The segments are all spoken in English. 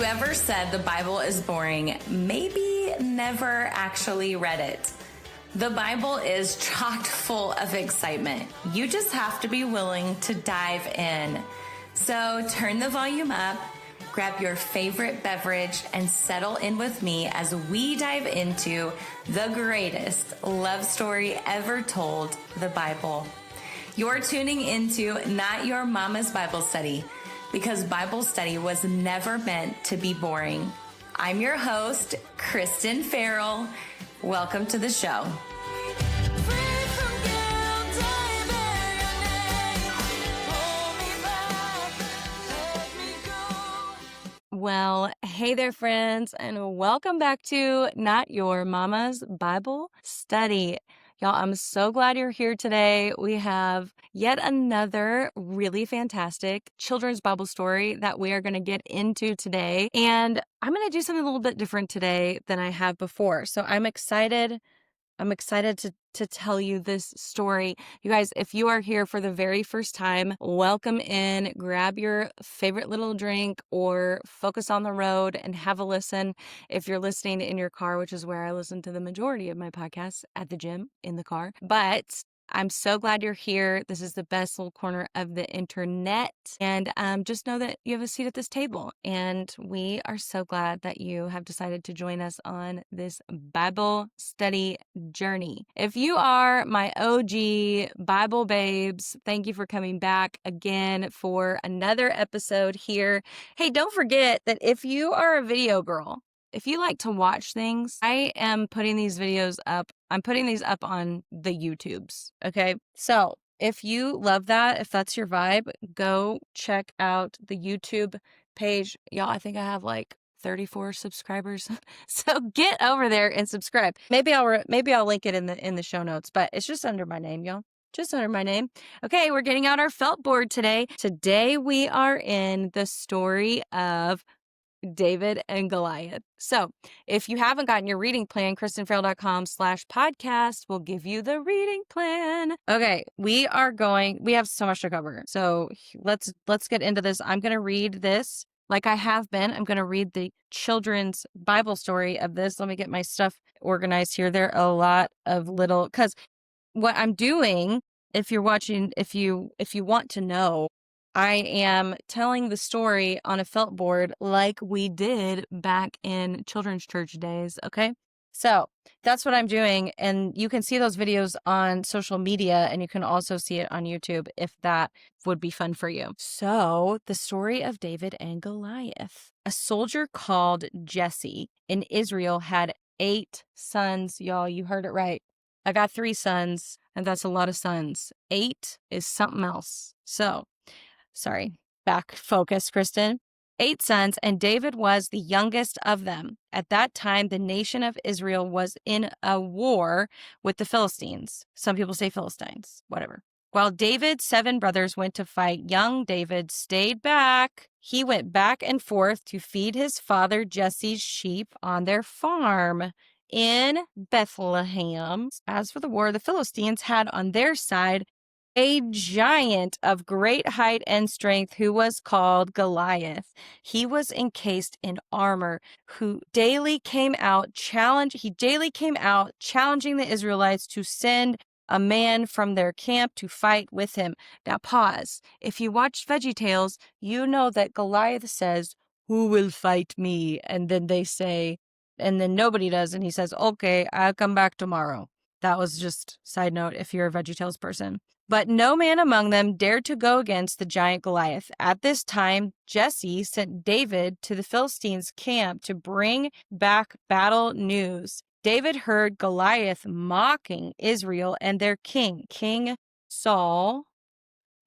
Whoever said the Bible is boring maybe never actually read it. The Bible is chock full of excitement. You just have to be willing to dive in. So turn the volume up, grab your favorite beverage, and settle in with me as we dive into the greatest love story ever told, the Bible. You're tuning into Not Your Mama's Bible Study, because Bible study was never meant to be boring. I'm your host, Chrystan Farrell. Welcome to the show. Well, hey there, friends, and welcome back to Not Your Mama's Bible Study. Y'all, I'm so glad you're here today. We have yet another really fantastic children's Bible story that we are going to get into today. And I'm going to do something a little bit different today than I have before. So I'm excited to tell you this story. You guys, if you are here for the very first time, welcome in, grab your favorite little drink or focus on the road and have a listen. If you're listening in your car, which is where I listen to the majority of my podcasts, at the gym, in the car. But I'm so glad you're here. This is the best little corner of the internet. And just know that you have a seat at this table. And we are so glad that you have decided to join us on this Bible study journey. If you are my OG Bible babes, thank you for coming back again for another episode here. Hey, don't forget that if you are a video girl, if you like to watch things, I am putting these videos up. I'm putting these up on the YouTubes, okay? So if you love that, if that's your vibe, go check out the YouTube page. Y'all, I think I have like 34 subscribers. So get over there and subscribe. Maybe I'll link it in the show notes, but it's just under my name, y'all. Just under my name. Okay, we're getting out our felt board today. Today we are in the story of David and Goliath. So if you haven't gotten your reading plan, ChristanFarrell.com/podcast will give you the reading plan. Okay, we have so much to cover. So let's get into this. I'm going to read this like I have been. I'm going to read the children's Bible story of this. Let me get my stuff organized here. There are a lot of because what I'm doing, if you're watching, if you want to know, I am telling the story on a felt board like we did back in children's church days, okay? So that's what I'm doing, and you can see those videos on social media, and you can also see it on YouTube if that would be fun for you. So the story of David and Goliath. A soldier called Jesse in Israel had 8 sons, y'all. You heard it right. I got 3 sons, and that's a lot of sons. 8 is something else. Back focus, Chrystan. 8 sons, and David was the youngest of them. At that time, the nation of Israel was in a war with the Philistines. Some people say Philistines, whatever. While David's 7 brothers went to fight, young David stayed back. He went back and forth to feed his father Jesse's sheep on their farm in Bethlehem. As for the war, the Philistines had on their side a giant of great height and strength who was called Goliath. He was encased in armor, who daily came out challenging the Israelites to send a man from their camp to fight with him. Now pause. If you watch VeggieTales, you know that Goliath says, "Who will fight me?" And then nobody does. And he says, "Okay, I'll come back tomorrow." That was just side note if you're a VeggieTales person. But no man among them dared to go against the giant Goliath. At this time, Jesse sent David to the Philistines' camp to bring back battle news. David heard Goliath mocking Israel and their king, King Saul.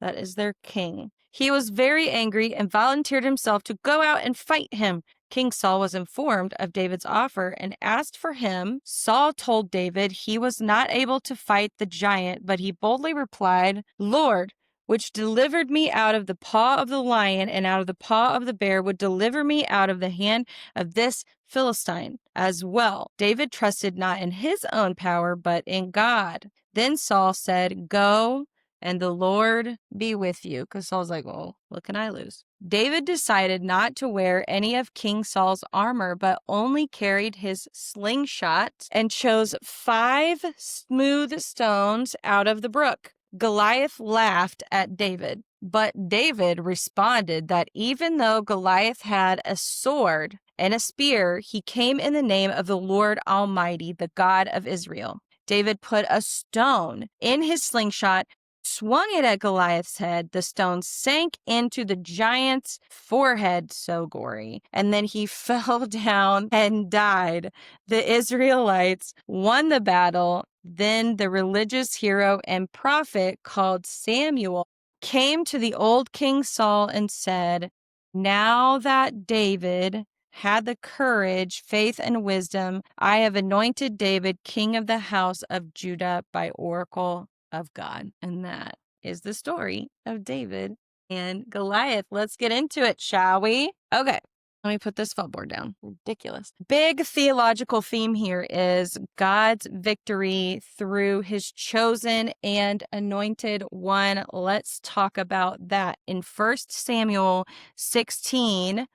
That is their king. He was very angry and volunteered himself to go out and fight him. King Saul was informed of David's offer and asked for him. Saul told David he was not able to fight the giant, but he boldly replied, "Lord, which delivered me out of the paw of the lion and out of the paw of the bear, would deliver me out of the hand of this Philistine as well." David trusted not in his own power, but in God. Then Saul said, "Go and the Lord be with you. Because Saul's like, well, what can I lose? David decided not to wear any of King Saul's armor, but only carried his slingshot and chose 5 smooth stones out of the brook. Goliath laughed at David, but David responded that even though Goliath had a sword and a spear, he came in the name of the Lord Almighty, the God of Israel. David put a stone in his slingshot, swung it at Goliath's head. The stone sank into the giant's forehead, so gory, and then he fell down and died. The Israelites won the battle. Then the religious hero and prophet called Samuel came to the old King Saul and said, now that David had the courage, faith, and wisdom, I have anointed David king of the house of Judah by oracle of God. And that is the story of David and Goliath. Let's get into it, shall we? Okay. Let me put this felt board down. Ridiculous. Big theological theme here is God's victory through his chosen and anointed one. Let's talk about that. In 1 Samuel 16,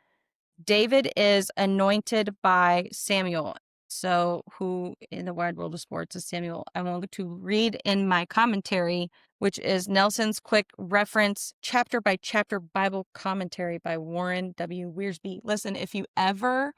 David is anointed by Samuel. So who in the wide world of sports is Samuel? I want to read in my commentary, which is Nelson's Quick Reference Chapter by Chapter Bible Commentary by Warren W. Wiersbe. Listen, if you ever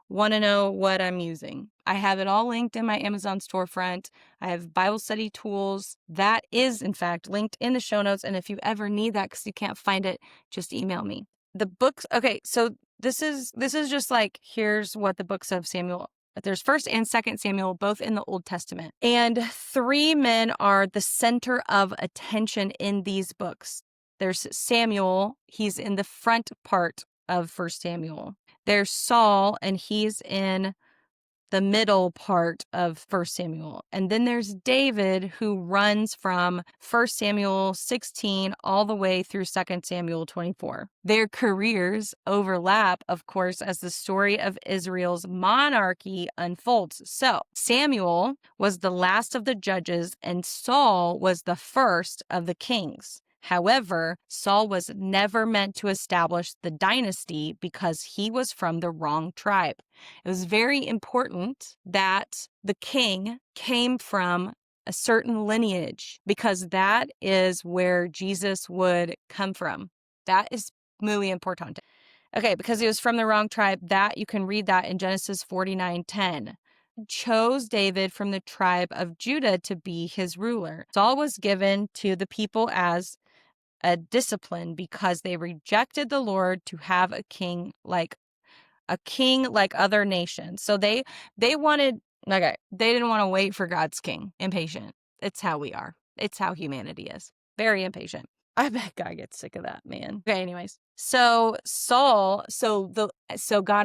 want to know what I'm using, I have it all linked in my Amazon storefront. I have Bible study tools. That is, in fact, linked in the show notes. And if you ever need that because you can't find it, just email me. The books, okay, so this is just like, here's what the books of Samuel, there's 1st and 2nd Samuel, both in the Old Testament. And 3 men are the center of attention in these books. There's Samuel, he's in the front part of 1 Samuel. There's Saul, and he's in the middle part of 1 Samuel. And then there's David, who runs from 1 Samuel 16 all the way through 2 Samuel 24. Their careers overlap, of course, as the story of Israel's monarchy unfolds. So Samuel was the last of the judges, and Saul was the first of the kings. However, Saul was never meant to establish the dynasty because he was from the wrong tribe. It was very important that the king came from a certain lineage because that is where Jesus would come from. That is muy importante. Okay, because he was from the wrong tribe, that you can read that in Genesis 49:10. Chose David from the tribe of Judah to be his ruler. Saul was given to the people as a discipline because they rejected the Lord to have a king like other nations. So they wanted, okay, they didn't want to wait for God's king. Impatient. It's how we are. It's how humanity is. Very impatient. I bet God gets sick of that, man. Okay, anyways. So God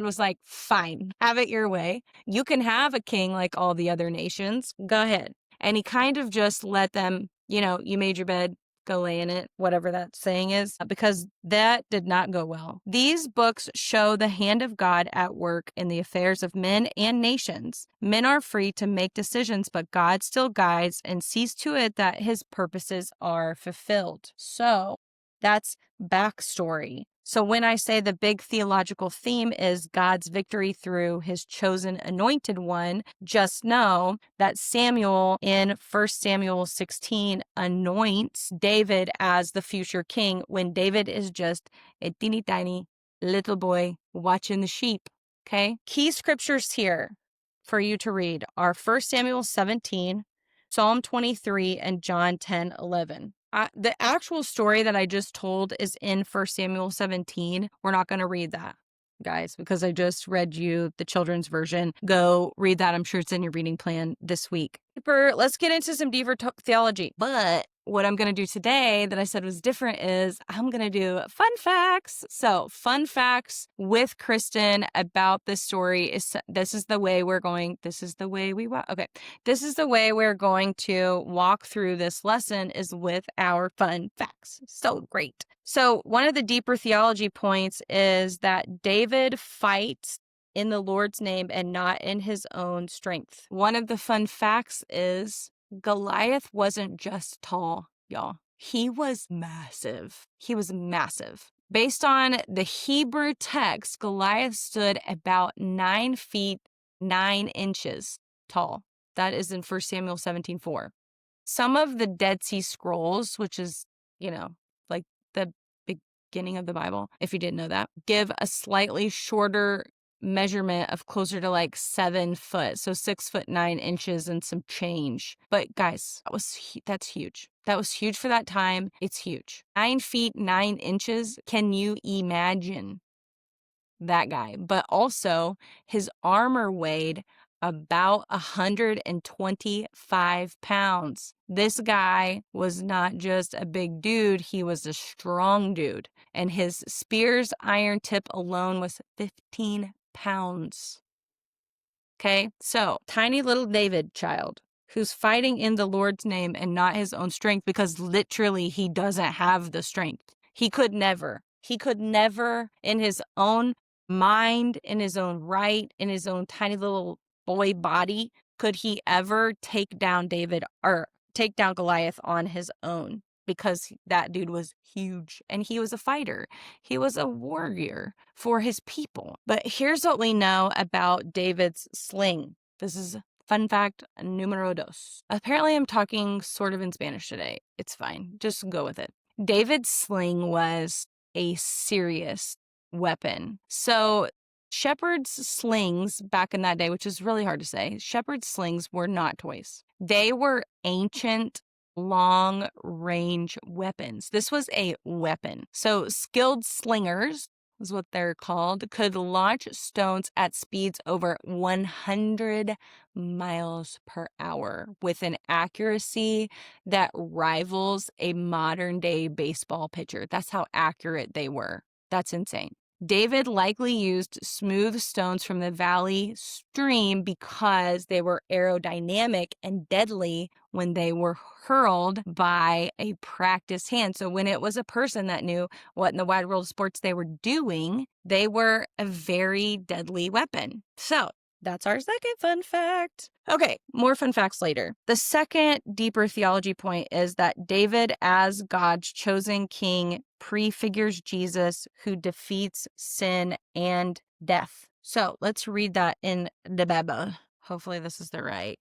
was like, fine, have it your way. You can have a king like all the other nations. Go ahead. And he kind of just let them, you made your bed, go lay in it, whatever that saying is, because that did not go well. These books show the hand of God at work in the affairs of men and nations. Men are free to make decisions, but God still guides and sees to it that his purposes are fulfilled. So that's backstory. So when I say the big theological theme is God's victory through his chosen anointed one, just know that Samuel in 1 Samuel 16 anoints David as the future king when David is just a teeny tiny little boy watching the sheep. Okay? Key scriptures here for you to read are 1 Samuel 17, Psalm 23, and John 10:11. The actual story that I just told is in 1 Samuel 17. We're not going to read that, guys, because I just read you the children's version. Go read that. I'm sure it's in your reading plan this week. Let's get into some deeper theology. But what I'm going to do today that I said was different is I'm going to do fun facts. So fun facts with Chrystan about this story this is the way we're going to walk through this lesson is with our fun facts. So great. So one of the deeper theology points is that David fights in the Lord's name and not in his own strength. One of the fun facts is Goliath wasn't just tall, y'all. He was massive. He was massive. Based on the Hebrew text, Goliath stood about 9 feet 9 inches tall. That is in 1 Samuel 17:4. Some of the Dead Sea Scrolls, which is, like the beginning of the Bible, if you didn't know that, give a slightly shorter measurement of closer to like 7 foot. So 6 foot 9 inches and some change. But guys, that's huge. That was huge for that time. It's huge. 9 feet 9 inches. Can you imagine that guy? But also his armor weighed about 125 pounds. This guy was not just a big dude, he was a strong dude. And his spear's iron tip alone was 15 pounds. Okay, so tiny little David child who's fighting in the Lord's name and not his own strength, because literally he doesn't have the strength. He could never in his own mind, in his own right, in his own tiny little boy body, could he ever take down Goliath on his own, because that dude was huge and he was a fighter. He was a warrior for his people. But here's what we know about David's sling. This is fun fact numero dos. Apparently I'm talking sort of in Spanish today. It's fine. Just go with it. David's sling was a serious weapon. So shepherds' slings back in that day, which is really hard to say, shepherds' slings were not toys. They were ancient long-range weapons. This was a weapon. So skilled slingers is what they're called, could launch stones at speeds over 100 miles per hour with an accuracy that rivals a modern-day baseball pitcher. That's how accurate they were. That's insane. David likely used smooth stones from the valley stream because they were aerodynamic and deadly when they were hurled by a practiced hand. So when it was a person that knew what in the wide world of sports they were doing, they were a very deadly weapon. So that's our second fun fact. Okay, more fun facts later. The second deeper theology point is that David, as God's chosen king, prefigures Jesus, who defeats sin and death. So let's read that in the Bible. Hopefully this is the right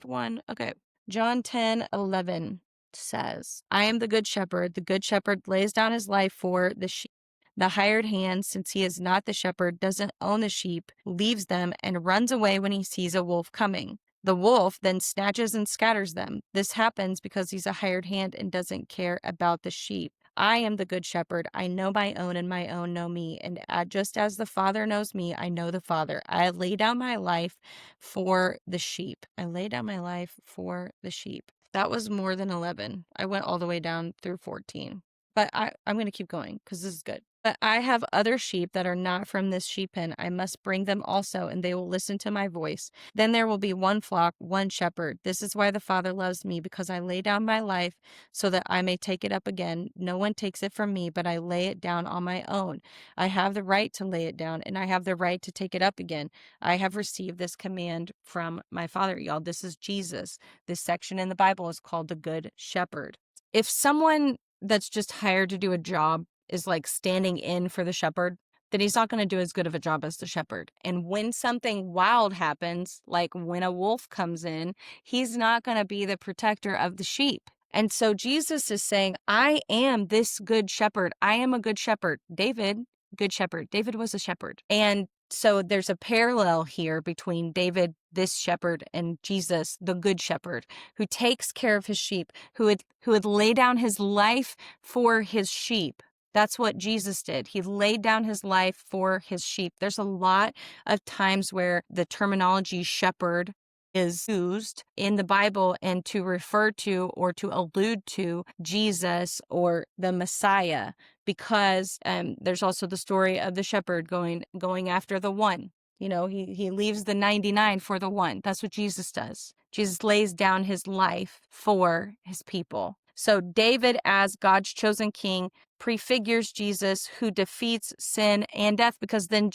one. Okay. John 10:11 says, I am the good shepherd. The good shepherd lays down his life for the sheep. The hired hand, since he is not the shepherd, doesn't own the sheep, leaves them, and runs away when he sees a wolf coming. The wolf then snatches and scatters them. This happens because he's a hired hand and doesn't care about the sheep. I am the good shepherd. I know my own, and my own know me. And just as the Father knows me, I know the Father. I lay down my life for the sheep. I lay down my life for the sheep. That was more than 11. I went all the way down through 14. But I'm going to keep going because this is good. But I have other sheep that are not from this sheep pen. I must bring them also, and they will listen to my voice. Then there will be one flock, one shepherd. This is why the Father loves me, because I lay down my life so that I may take it up again. No one takes it from me, but I lay it down on my own. I have the right to lay it down, and I have the right to take it up again. I have received this command from my Father. Y'all, this is Jesus. This section in the Bible is called the Good Shepherd. If someone that's just hired to do a job is like standing in for the shepherd, then he's not going to do as good of a job as the shepherd. And when something wild happens, like when a wolf comes in, he's not going to be the protector of the sheep. And so Jesus is saying, I am this good shepherd. I am a good shepherd. David, good shepherd. David was a shepherd. And so there's a parallel here between David, this shepherd, and Jesus, the good shepherd, who takes care of his sheep, who would lay down his life for his sheep. That's what Jesus did. He laid down his life for his sheep. There's a lot of times where the terminology shepherd is used in the Bible and to refer to or to allude to Jesus or the Messiah, because there's also the story of the shepherd going after the one. You know, he leaves the 99 for the one. That's what Jesus does. Jesus lays down his life for his people. So David, as God's chosen king, prefigures Jesus, who defeats sin and death, because then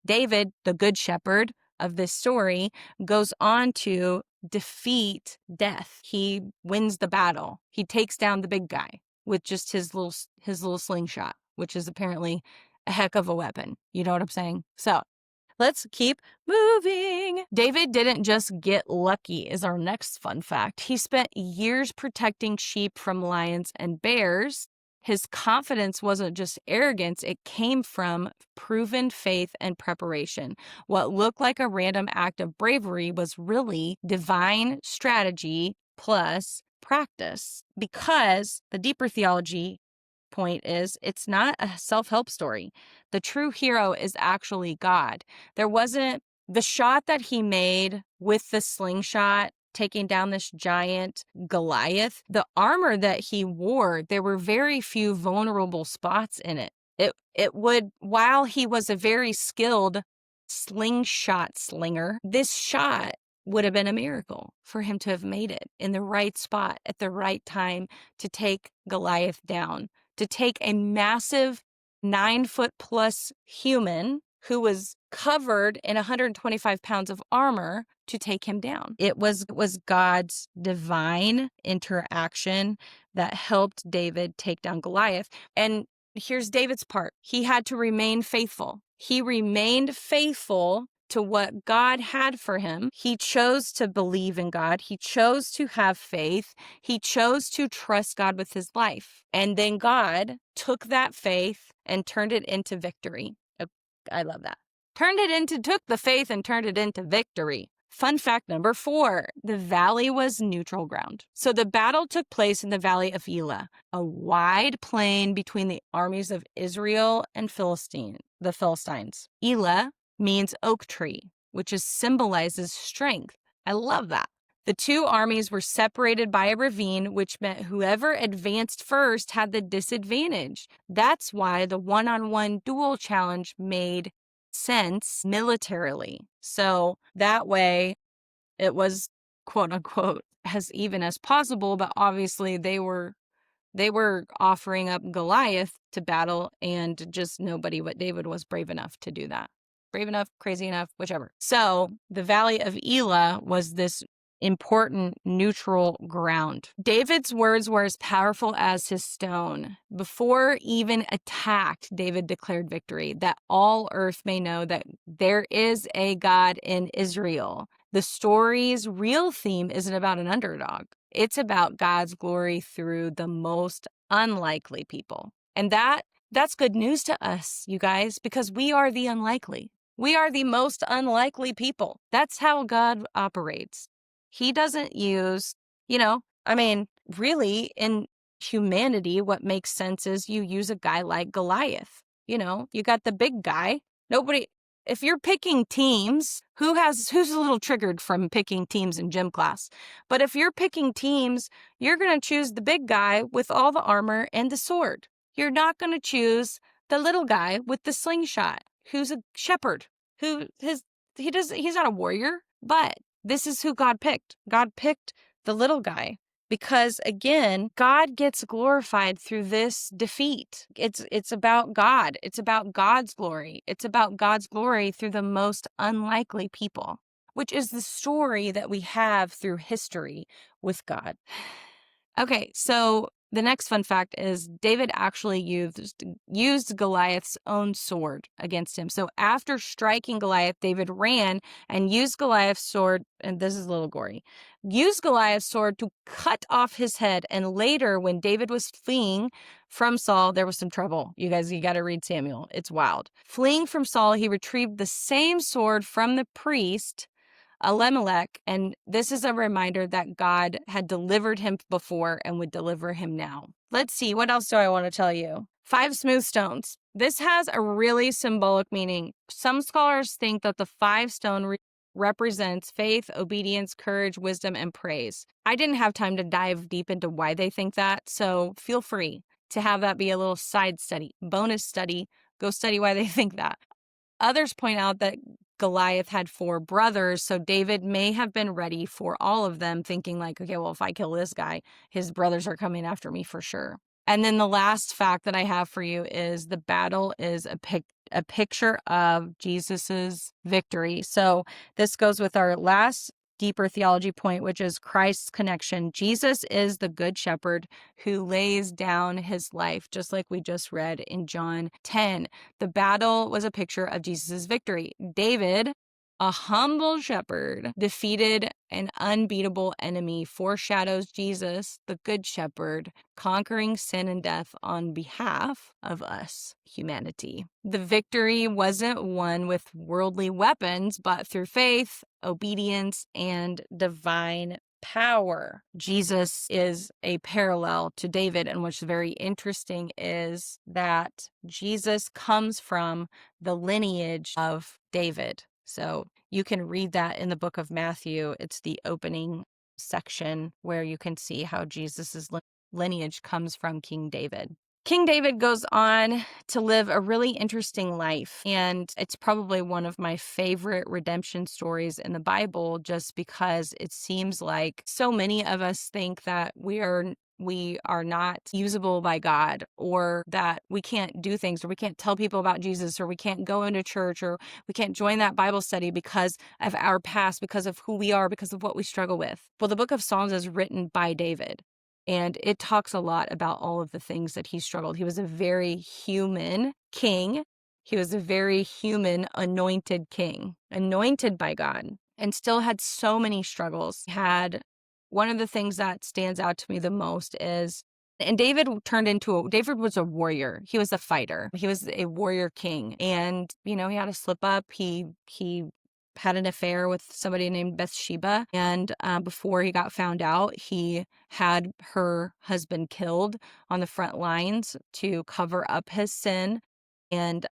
David, the good shepherd of this story, goes on to defeat death. He wins the battle. He takes down the big guy with just his little slingshot, which is apparently a heck of a weapon. You know what I'm saying? So let's keep moving. David didn't just get lucky, is our next fun fact. He spent years protecting sheep from lions and bears. His confidence wasn't just arrogance, it came from proven faith and preparation. What looked like a random act of bravery was really divine strategy plus practice. Because the deeper theology point is, it's not a self-help story. The true hero is actually God. There wasn't the shot that he made with the slingshot taking down this giant Goliath, the armor that he wore, there were very few vulnerable spots in it. It would, while he was a very skilled slingshot slinger, this shot would have been a miracle for him to have made it in the right spot at the right time to take Goliath down, to take a massive 9-foot-plus human who was covered in 125 pounds of armor to take him down. It was God's divine interaction that helped David take down Goliath. And here's David's part. He had to remain faithful. He remained faithful to what God had for him. He chose to believe in God. He chose to have faith. He chose to trust God with his life. And then God took that faith and turned it into victory. I love that. Took the faith and turned it into victory. Fun fact number 4, the valley was neutral ground. So the battle took place in the valley of Elah, a wide plain between the armies of Israel and the Philistines. Elah means oak tree, which symbolizes strength. I love that. The two armies were separated by a ravine, which meant whoever advanced first had the disadvantage. That's why the one-on-one duel challenge made sense militarily. So that way it was, quote unquote, as even as possible, but obviously they were offering up Goliath to battle, and just nobody but David was brave enough to do that. Brave enough, crazy enough, whichever. So the valley of Elah was this important neutral ground. David's words were as powerful as his stone. Before even attacked, David declared victory, that all earth may know that there is a God in Israel. The story's real theme isn't about an underdog. It's about God's glory through the most unlikely people. And that's good news to us, you guys, because we are the unlikely. We are the most unlikely people. That's how God operates. He doesn't use, really in humanity, what makes sense is you use a guy like Goliath. You got the big guy. If you're picking teams, who's a little triggered from picking teams in gym class? But if you're picking teams, you're going to choose the big guy with all the armor and the sword. You're not going to choose the little guy with the slingshot, who's a shepherd, he's not a warrior, but this is who God picked. God picked the little guy because, again, God gets glorified through this defeat. It's about God. It's about God's glory. It's about God's glory through the most unlikely people, which is the story that we have through history with God. Okay, so the next fun fact is David actually used Goliath's own sword against him. So after striking Goliath, David ran and used Goliath's sword, and this is a little gory, used Goliath's sword to cut off his head. And later, when David was fleeing from Saul, there was some trouble. You guys, you got to read Samuel. It's wild. Fleeing from Saul, he retrieved the same sword from the priest, Elimelech, and this is a reminder that God had delivered him before and would deliver him now. Let's see, what else do I want to tell you? 5 smooth stones. This has a really symbolic meaning. Some scholars think that the 5 stone represents faith, obedience, courage, wisdom, and praise. I didn't have time to dive deep into why they think that, so feel free to have that be a little side study, bonus study. Go study why they think that. Others point out that Goliath had 4 brothers, so David may have been ready for all of them, thinking like, okay, well, if I kill this guy, his brothers are coming after me for sure. And then the last fact that I have for you is the battle is a picture of Jesus's victory. So this goes with our last deeper theology point, which is Christ's connection. Jesus is the good shepherd who lays down his life, just like we just read in John 10. The battle was a picture of Jesus' victory. David, a humble shepherd, defeated an unbeatable enemy, foreshadows Jesus, the good shepherd, conquering sin and death on behalf of us, humanity. The victory wasn't won with worldly weapons, but through faith, obedience, and divine power. Jesus is a parallel to David, and what's very interesting is that Jesus comes from the lineage of David. So you can read that in the book of Matthew. It's the opening section where you can see how Jesus's lineage comes from King David. King David goes on to live a really interesting life, and it's probably one of my favorite redemption stories in the Bible, just because it seems like so many of us think that we are not usable by God, or that we can't do things, or we can't tell people about Jesus, or we can't go into church, or we can't join that Bible study because of our past, because of who we are, because of what we struggle with. Well, the book of Psalms is written by David, and it talks a lot about all of the things that he struggled. He was a very human king. He was a very human anointed king, anointed by God, and still had so many struggles. Had one of the things that stands out to me the most is, and David was a warrior. He was a fighter. He was a warrior king. And, he had a slip up. He had an affair with somebody named Bathsheba. And before he got found out, he had her husband killed on the front lines to cover up his sin. And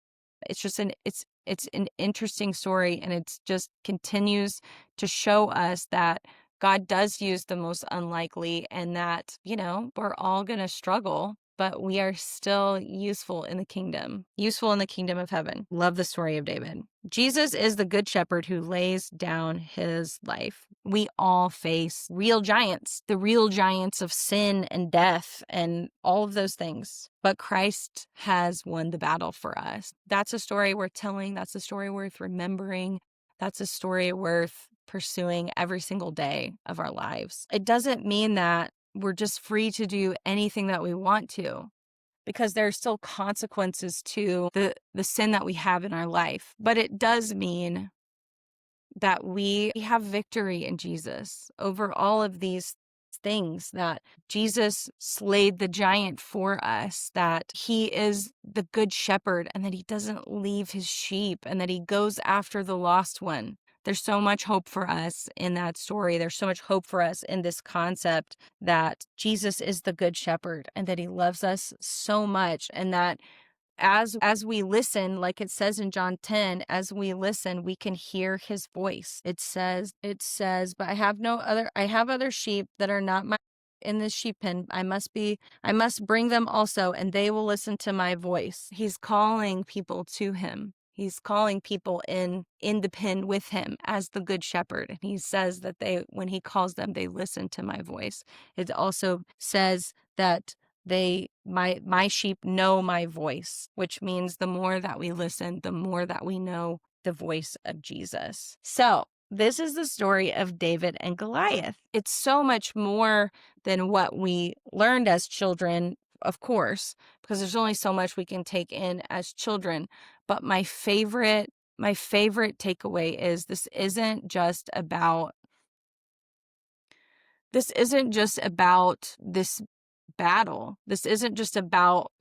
it's just it's an interesting story, and it's just continues to show us that God does use the most unlikely, and that, we're all going to struggle, but we are still useful in the kingdom of heaven. Love the story of David. Jesus is the good shepherd who lays down his life. We all face real giants, the real giants of sin and death and all of those things. But Christ has won the battle for us. That's a story worth telling. That's a story worth remembering. That's a story worth pursuing every single day of our lives. It doesn't mean that we're just free to do anything that we want to, because there are still consequences to the sin that we have in our life. But it does mean that we have victory in Jesus over all of these things, that Jesus slayed the giant for us, that he is the good shepherd, and that he doesn't leave his sheep, and that he goes after the lost one. There's so much hope for us in that story. There's so much hope for us in this concept that Jesus is the good shepherd, and that he loves us so much, and that as we listen, like it says in John 10, as we listen, we can hear his voice. It says, but I have other sheep that are not my in this sheep pen. I must bring them also, and they will listen to my voice. He's calling people to him. He's calling people in the pen with him as the good shepherd. And he says that when he calls them, they listen to my voice. It also says that my sheep know my voice, which means the more that we listen, the more that we know the voice of Jesus. So this is the story of David and Goliath. It's so much more than what we learned as children, of course, because there's only so much we can take in as children. But my favorite takeaway is this isn't just about this battle. This isn't just about,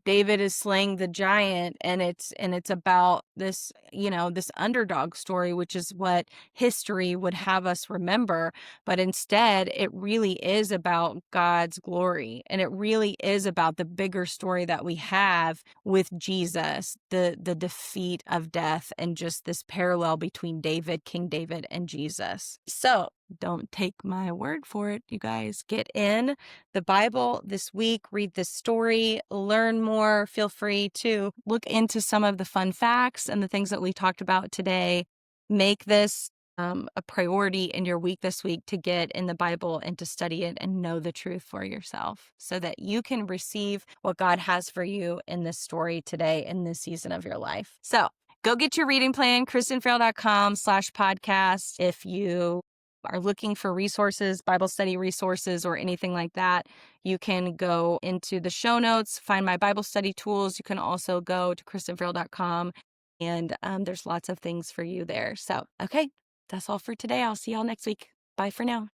David is slaying the giant, and it's about this, this underdog story, which is what history would have us remember. But instead, it really is about God's glory, and it really is about the bigger story that we have with Jesus, the defeat of death, and just this parallel between King David, and Jesus. So don't take my word for it, you guys. Get in the Bible this week, read this story, learn more. Feel free to look into some of the fun facts and the things that we talked about today. Make this a priority in your week this week to get in the Bible and to study it and know the truth for yourself, so that you can receive what God has for you in this story today, in this season of your life. So go get your reading plan, ChrystanFrail.com/podcast. If you are looking for resources, Bible study resources, or anything like that, you can go into the show notes, find my Bible study tools. You can also go to ChrystanFarrell.com, and there's lots of things for you there. So, okay, that's all for today. I'll see y'all next week. Bye for now.